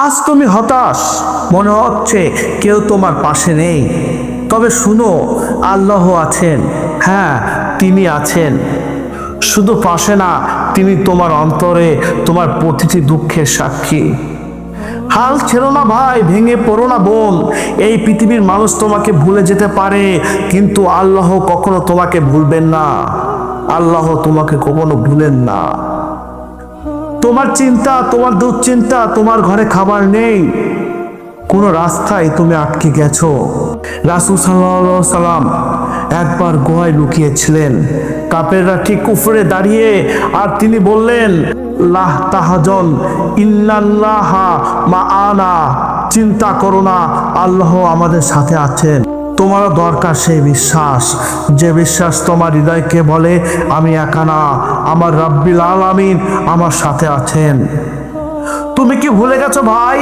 আজ তুমি হতাশ, মনে হচ্ছে কেউ তোমার পাশে নেই। তবে শুনো, আল্লাহ আছেন। হ্যাঁ, তিনি আছেন। শুধু পাশে না, তিনি তোমার অন্তরে, তোমার প্রতিটি দুঃখের সাক্ষী। হাল ছেড়ো না ভাই, ভেঙে পড়ো না বোন। এই পৃথিবীর মানুষ তোমাকে ভুলে যেতে পারে, কিন্তু আল্লাহ কখনো তোমাকে ভুলবেন না। আল্লাহ তোমাকে কখনো ভুলেন না। তোমার চিন্তা, তোমার দুশ্চিন্তা, তোমার ঘরে খাবার নেই, কোনো রাস্তায় তুমি আটকে গেছো। রাসূল সাল্লাল্লাহু আলাইহি সাল্লাম একবার গুহায় লুকিয়েছিলেন, কাফেররা ঠিক উপরে দাঁড়িয়ে, আর তিনি বললেন, লা তাহজান ইন্নাল্লাহা মাআনা, চিন্তা করো না, আল্লাহ আমাদের সাথে আছেন। তোমারও দরকার সেই বিশ্বাস, যে বিশ্বাস তোমার হৃদয়কে বলে আমি একা না, আমার রাব্বিল আলামিন আমার সাথে আছেন। তুমি কি ভুলে গেছো ভাই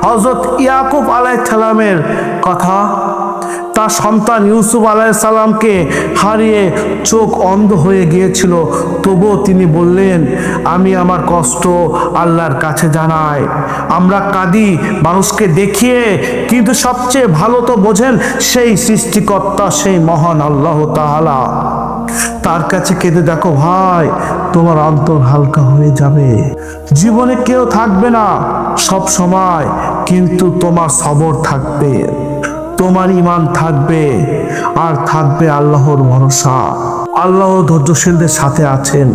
হযরত ইয়াকুব আলাইহিস সালামের কথা? তার সন্তান ইউসুফ আলাইহিস সালামকে হারিয়ে চোখ অন্ধ হয়ে গিয়েছিল, তবুও তিনি বললেন, আমি আমার কষ্ট আল্লাহর কাছে জানাই। আমরা কাঁদি মানুষকে দেখিয়ে, কিন্তু সবচেয়ে ভালো তো বোঝেন সেই সৃষ্টিকর্তা, সেই মহান আল্লাহ তাআলা। তার কাছে কেঁদে দেখো ভাই, তোমার অন্তর হালকা হয়ে যাবে। জীবনে কেউ থাকবে না সব সময়, কিন্তু তোমার সবর থাকবে, তোমার ঈমান থাকবে, আর থাকবে আল্লাহর ভরসা। আল্লাহ ধৈর্যশীলদের সাথে আছেন।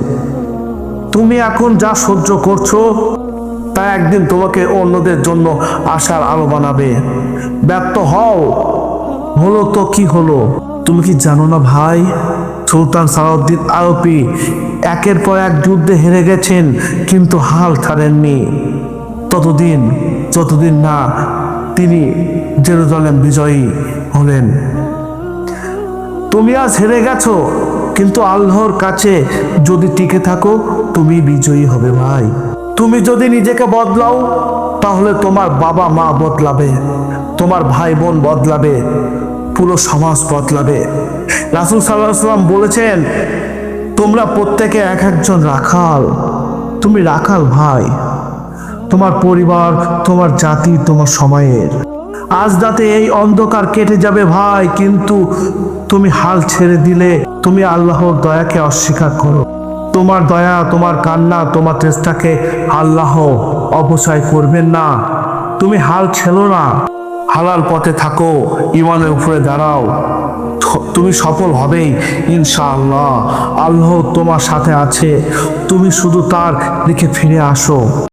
তুমি এখন যা সহ্য করছো, তা একদিন তোমাকে অন্যদের জন্য আশার আলো বানাবে। ব্যর্থ হও, হলো তো কি হলো? তুমি কি জানো না ভাই, সুলতান সালাউদ্দিন আইয়ুবী একের পর এক যুদ্ধে হেরে গেছেন, কিন্তু হাল ছাড়েননি যতদিন না তিনি জেরুজালেম বিজয়ী হলেন। তুমি আজ হেরে গেছো, কিন্তু আল্লাহর কাছে যদি টিকে থাকো, তুমি বিজয়ী হবে ভাই। তুমি যদি নিজেকে বদলাও, তাহলে তোমার বাবা মা বদলাবে, তোমার ভাই বোন বদলাবে, পুরো সমাজ বদলাবে। রাসূল সাল্লাল্লাহু আলাইহি ওয়াসাল্লাম বলেছেন, তোমরা প্রত্যেকে এক একজন রাখাল। তুমি রাখাল ভাই, তোমার পরিবার, তোমার জাতি, তোমার সময়ের। আজ রাতে এই অন্ধকার কেটে যাবে ভাই, কিন্তু তুমি হাল ছেড়ে দিলে, তুমি আল্লাহর দয়াকে অস্বীকার করো। তোমার দয়া, তোমার কান্না, তোমার চেষ্টাকে আল্লাহ অপচয় করবেন না। তুমি হাল ছেড়ো না, হালাল পথে থাকো, ঈমানের উপরে দাঁড়াও, তুমি সফল হবেই ইনশাআল্লাহ। আল্লাহ তোমার সাথে আছে, তুমি শুধু তার দিকে ফিরে আসো।